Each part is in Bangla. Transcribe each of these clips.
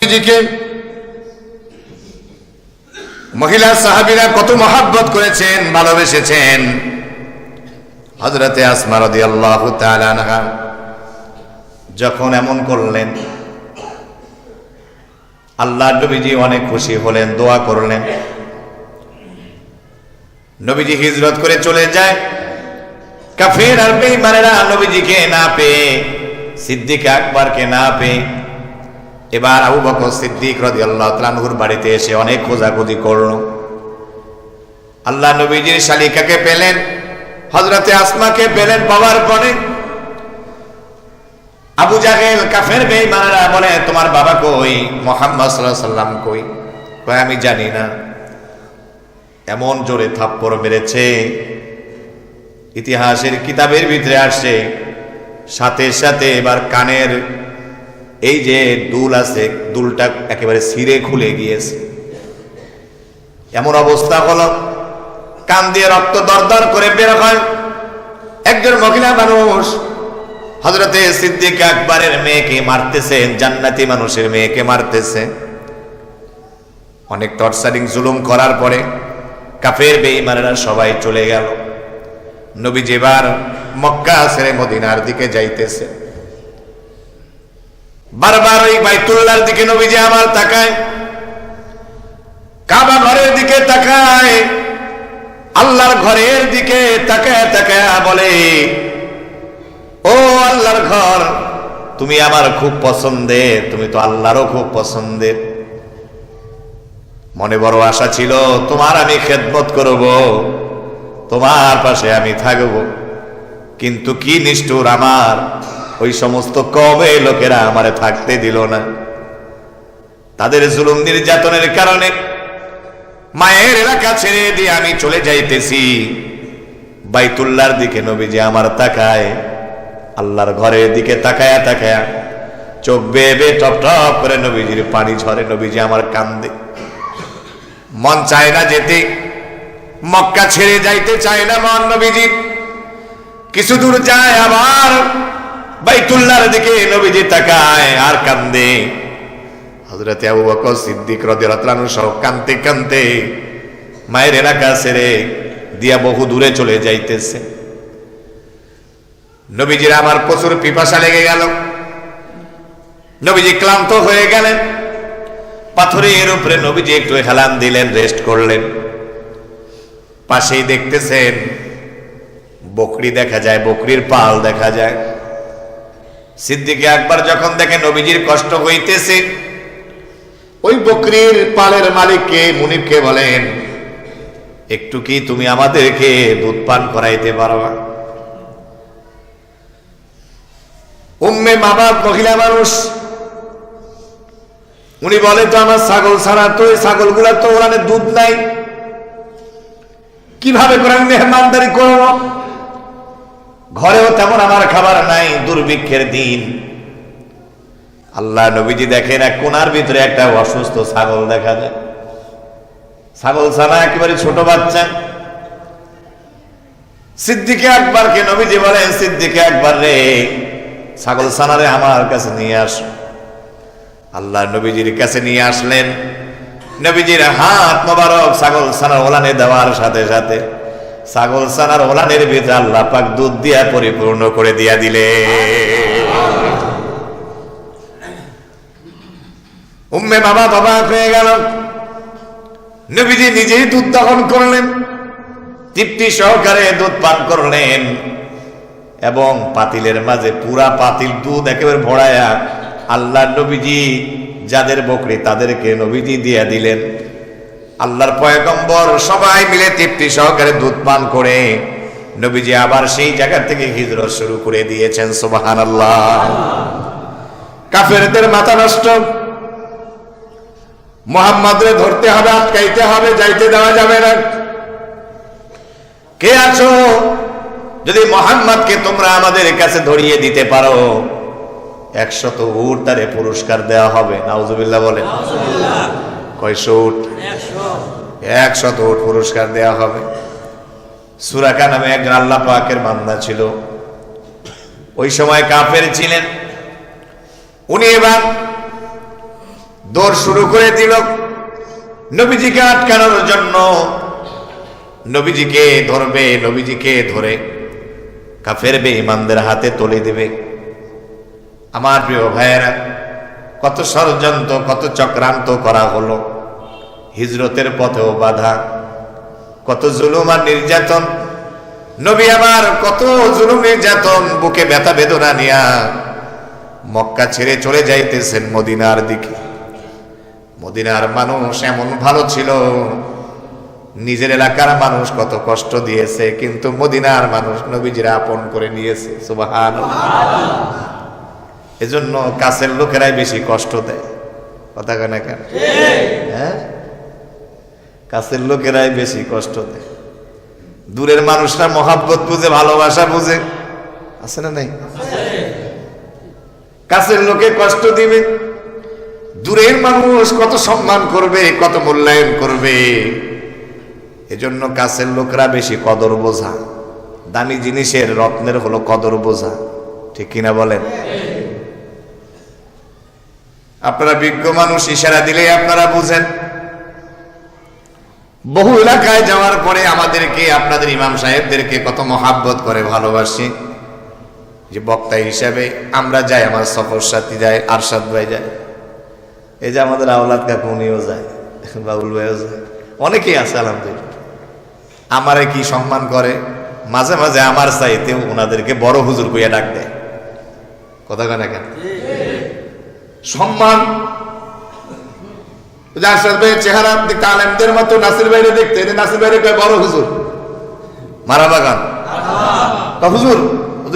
নবীজিকে মহিলা সাহাবীরা কত মহব্বত করেছেন, ভালোবেসেছেন। হযরতে আসমা রাদিয়াল্লাহু তাআলা আনহা যখন এমন করলেন, আল্লাহর নবীজি অনেক খুশি হলেন, দোয়া করলেন। নবীজি হিজরত করে চলে যায়। কাফের আর বেঈমানেরা নবীজিকে না পেয়ে, সিদ্দিক আকবরকে না পেয়ে এবার আবু বকর সিদ্দিক রাদিয়াল্লাহু তাআলা আনহুর বাড়িতে এসে অনেক খোঁজাখুঁজি করল। আল্লাহ নবীজির শালিকাকে পেলেন, হযরতে আসমাকে পেলেন পাওয়ার পরে আবু জাহেল কাফের বেঈমানেরা বলে, তোমার বাবা কই, মুহাম্মদ সাল্লাল্লাহু আলাইহি সাল্লাম কই? কয় আমি জানি না। এমন জোরে থাপ্পড় মেরেছে, ইতিহাসের কিতাবের ভিতরে আসছে, সাথে সাথে এবার কানের এই যে দুল আছে, দুলটা একেবারে ছিঁড়ে খুলে গিয়েছে। এমন অবস্থা হলো, কান দিয়ে রক্ত দরদর করে বের হয়। একজন মহিলা মানুষ হযরতে সিদ্দিক আকবরের মেয়েকে মারতেছে, জান্নাতি মানুষের মেয়েকে মারতেছে। অনেক টর্চারিং জুলুম করার পরে কাফের বেঈমানেরা সবাই চলে গেল। নবীজি এবার মক্কা ছেড়ে মদিনার দিকে যাইতেছে। বারবার ওই বাইতুল্লাহর দিকে নবীজি আমার তাকায়, কাবা ঘরের দিকে তাকায়, আল্লাহর ঘরের দিকে তাকায় তাকায় বলে, ও আল্লাহর ঘর, তুমি আমার খুব পছন্দের, তুমি তো আল্লাহরও খুব পছন্দের। মনে বড় আশা ছিল তোমার আমি খেদমত করব, তোমার পাশে আমি থাকব। কিন্তু কি নিষ্ঠুর আমার ওই সমস্ত কওমে লোকেরা আমারে থাকতে দিল না। তাদের জুলুম নির্যাতনের কারণে মায়ের এলাকা ছেড়ে দিয়ে আমি চলে যাইতেছি। বাইতুল্লাহর দিকে নবীজি আমার তাকায়, আল্লাহর ঘরের দিকে তাকায়া তাকায়া চোখ বেয়ে বেয়ে টপ টপ করে নবীজির পানি ঝরে। নবীজি আমার কান্দে, মন চায় না যেতে, মক্কা ছেড়ে যাইতে চায় না মন। নবীজি কিছু দূর যায়, আবার বাইতুল্লাহর দিকে নবীজি তাকায় আর কান্দে। হযরতে আবু বকর সিদ্দিক রাদিয়াল্লাহু তাআলা সহ কাঁদতে কাঁদতে মায়ের এলাকা ছেড়ে দিয়া বহু দূরে চলে যাইতেছে। নবীজির আমার প্রচুর পিপাসা লেগে গেল। নবীজি ক্লান্ত হয়ে গেলেন। পাথরের উপরে নবীজি একটু হেলান দিলেন, রেস্ট করলেন। পাশেই দেখতেছেন বকরি দেখা যায়, বকরির পাল দেখা যায়। সিদ্দিক আকবর যখন দেখে নবীজির কষ্ট হইতেছে, ওই বকরির পালের মালিককে মুনিবকে বলেন, একটু কি তুমি আমাদেরকে দুধ পান করাইতে পারবা? উম্মে মাবাব মহিলা মানুষ, উনি বলে, তো আমার ছাগল ছাড়া তো এই ছাগলগুলা তো ওখানে দুধ নাই, কিভাবে করে আমি মেহমানদারি করব? ঘরেও তেমন আমার খাবার নাই, দুর্ভিক্ষের দিন। আল্লাহ নবীজি দেখেন এক কোনার ভিতরে একটা অসুস্থ ছাগল দেখা যায়। ছাগল ছানা একেবারে ছোট বাচ্চা। সিদ্দিক আকবরকে নবীজি বলেন, সিদ্দিক আকবর রে, ছাগল ছানারে আমার কাছে নিয়ে আসো। আল্লাহ নবীজির কাছে নিয়ে আসলেন। নবীজির হাত মোবারক ছাগল ছানার ওলানে দেওয়ার সাথে সাথে ছাগল ছানার ওলানের ভিতরে আল্লাহ পাক দুধ দিয়া পরিপূর্ণ করে দিয়া দিলে। উম্মে বাবা বাবা হয়ে গেল। নবীজি নিজেই দুধ দহন করলেন, তৃপ্তি সহকারে দুধ পান করলেন, এবং পাতিলের মাঝে পুরা পাতিল দুধ একেবারে ভরায়া আল্লাহ নবীজি যাদের বকরি তাদেরকে নবীজি দিয়া দিলেন। আল্লাহর পয়গম্বর সবাই মিলে তৃপ্তি সহকারে দুধ পান করে নবীজি আবার সেই জায়গা থেকে হিজরত শুরু করে দিয়েছেন। সুবহানাল্লাহ। কাফেরদের মাথা নষ্ট, মুহাম্মদরে ধরতে হবে, আটকাইতে হবে, যাইতে দেওয়া যাবে না। কে আছো, যদি মুহাম্মদকে তোমরা আমাদের কাছে ধরিয়ে দিতে পারো 100 উট তারে পুরস্কার দেওয়া হবে। নাউজুবিল্লাহ বলেন। কয়শো উট? 100 উট পুরস্কার দেওয়া হবে। সুরাকা নামে একজন আল্লাহ পাকের বান্দা ছিল, ওই সময় কাফের ছিলেন। উনি এবার দৌড় শুরু করে দিল নবীজিকে আটকানোর জন্য। নবীজিকে ধরবে, নবীজিকে ধরে কাফের বেঈমানদের হাতে তুলে দেবে। আমার প্রিয় ভাইয়েরা, কত ষড়যন্ত্র, কত চক্রান্ত করা হলো, হিজরতের পথেও বাধা, কত জুলুম আর নির্যাতন। নবী আমার কত জুলুম নির্যাতন, বুকে ব্যথা বেদনা নিয়া মক্কা ছেড়ে চলে যাইতেছেন মদিনার দিকে। মদিনার মানুষ এমন ভালো ছিল, নিজের এলাকার মানুষ কত কষ্ট দিয়েছে, কিন্তু মদিনার মানুষ নবীজিরা আপন করে নিয়েছে। সুবহানাল্লাহ। এজন্য কাছের লোকেরাই বেশি কষ্ট দেয়। কথা কেন কেন? হ্যাঁ, কাছের লোকেরাই বেশি কষ্ট দেয়। দূরের মানুষরা মহাব্বত বুঝে, ভালোবাসা বুঝে, আছে না নাই? কাছের লোকে কষ্ট দিবে, দূরের মানুষ কত সম্মান করবে, কত মূল্যায়ন করবে। এজন্য কাছের লোকরা বেশি কদর বোঝা। দামি জিনিসের, রত্নের হলো কদর বোঝা। ঠিক কিনা বলেন? আপনারা বিজ্ঞ মানুষ, ইশারা দিলে আপনারা বুঝেন। বহু এলাকায় যাওয়ার পরে আমাদেরকে, আপনাদের ইমাম সাহেবদেরকে কত মহাব্বত করে, ভালোবাসি। যে বক্তা হিসাবে আমরা যাই, আমার সফর সাথী যায়, আরশাদ ভাই যায়, এই যে আমাদের আওলাদ কাকু উনিও যায়, বাবুল ভাইও যায়, অনেকেই আছে আলহামদুলিল্লাহ। আমারে কি সম্মান করে, মাঝে মাঝে আমার চাইতে ওনাদেরকে বড় হুজুর কইয়া ডাক দেয়। কথা কেন কেন? সম্মান। আরশাদ ভাইয়ের চেহারা দেখতে আলেমদের মতো, নাসির ভাইরে দেখতে, নাসির ভাইরে কয় বড় হুজুর, মারা বাগান হুজুর,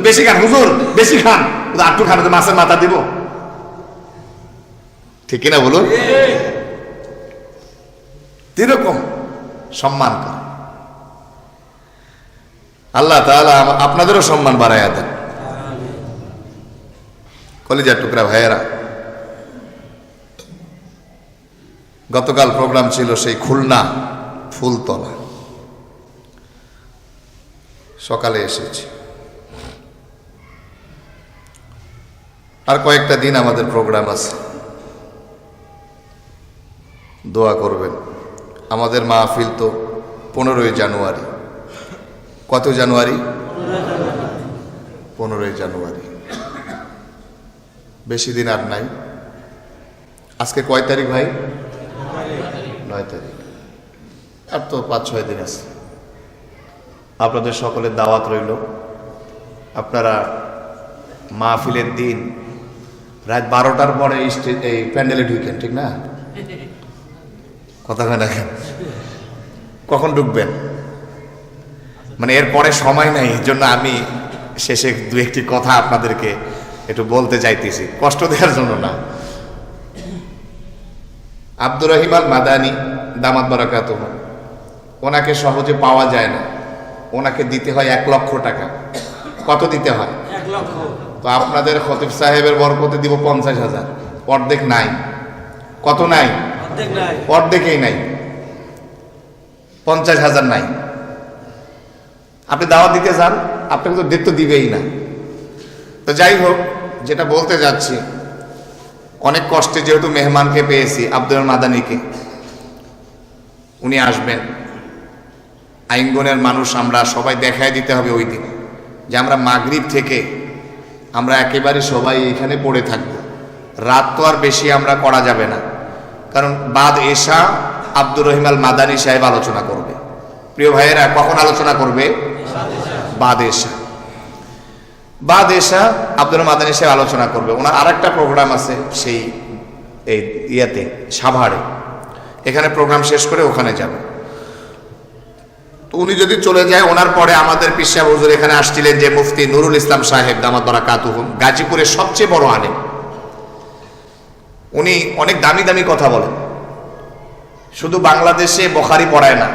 বেশি খান হুজুর, বেশি খান, আটটু খান, মাছের মাথা দিব। ঠিক কিনা বলুন? এরকম সম্মান করে আল্লাহ তাআলা আপনাদেরও সম্মান বাড়াইয়া দেন। কলিজার টুকরা ভাইয়েরা, গতকাল প্রোগ্রাম ছিল সেই খুলনা ফুলতলা, সকালে এসেছি। আর কয়েকটা দিন আমাদের প্রোগ্রাম আছে, দোয়া করবেন। আমাদের মাহফিল তো 15ই জানুয়ারি। কত জানুয়ারি? 15ই জানুয়ারি। বেশি দিন আর নাই। আজকে কয় তারিখ ভাই? 9 তারিখ। আর তো 5-6 দিন আছে। আপনাদের সকলের দাওয়াত রইল। আপনারা মাহফিলের দিন রাত 12টার পরে এই প্যান্ডেলে ঢুকেন, ঠিক না? কথা না, কখন ঢুকবেন মানে এরপরে সময় নাই। এর জন্য আমি শেষে 2-1টি কথা আপনাদেরকে একটু বলতে চাইতেছি, কষ্ট দেওয়ার জন্য না। আব্দুর রহিম আল মাদানী দামাত বারাকাতুহু, ওনাকে সহজে পাওয়া যায় না। ওনাকে দিতে হয় 1 লক্ষ টাকা। কত দিতে হয়? 1 লক্ষ। তো আপনাদের খতিব সাহেবের বরকতে দিব 50,000। অর্ধেক নাই। কত নাই? অর্ধেকেই নাই, 50,000 নাই। আপনি দাওয়াত দিতে যান, আপনাকে তো দেখতে দিবেই না। তো যাই হোক, যেটা বলতে যাচ্ছি, অনেক কষ্টে যেহেতু মেহমানকে পেয়েছি, আব্দুল মাদানীকে, উনি আসবেন। আইনগণের মানুষ আমরা সবাই দেখায় দিতে হবে ওই দিন যে আমরা মাগরিব থেকে আমরা একেবারে সবাই এখানে পড়ে থাকবো। রাত তো আর বেশি আমরা করা যাবে না, কারণ বাদ এশা আব্দুর রহিম আল মাদানী সাহেব আলোচনা করবে। প্রিয় ভাইয়েরা, কখন আলোচনা করবে? বাদ এশা। বাদ এশা আব্দুর মাদানী সাহেব আলোচনা করবে। ওনার আরেকটা প্রোগ্রাম আছে সেই এই ইয়াতে, সাভারে। এখানে প্রোগ্রাম শেষ করে ওখানে যাবে। তো উনি যদি চলে যায়, ওনার পরে আমাদের পীর সাহেব হুজুর এখানে আসছিলেন, যে মুফতি নুরুল ইসলাম সাহেব দামাত বারাকাতুহু, গাজীপুরের সবচেয়ে বড় আলেম। উনি অনেক দামি দামি কথা বলেন। শুধু বাংলাদেশে বুখারী পড়ায় না,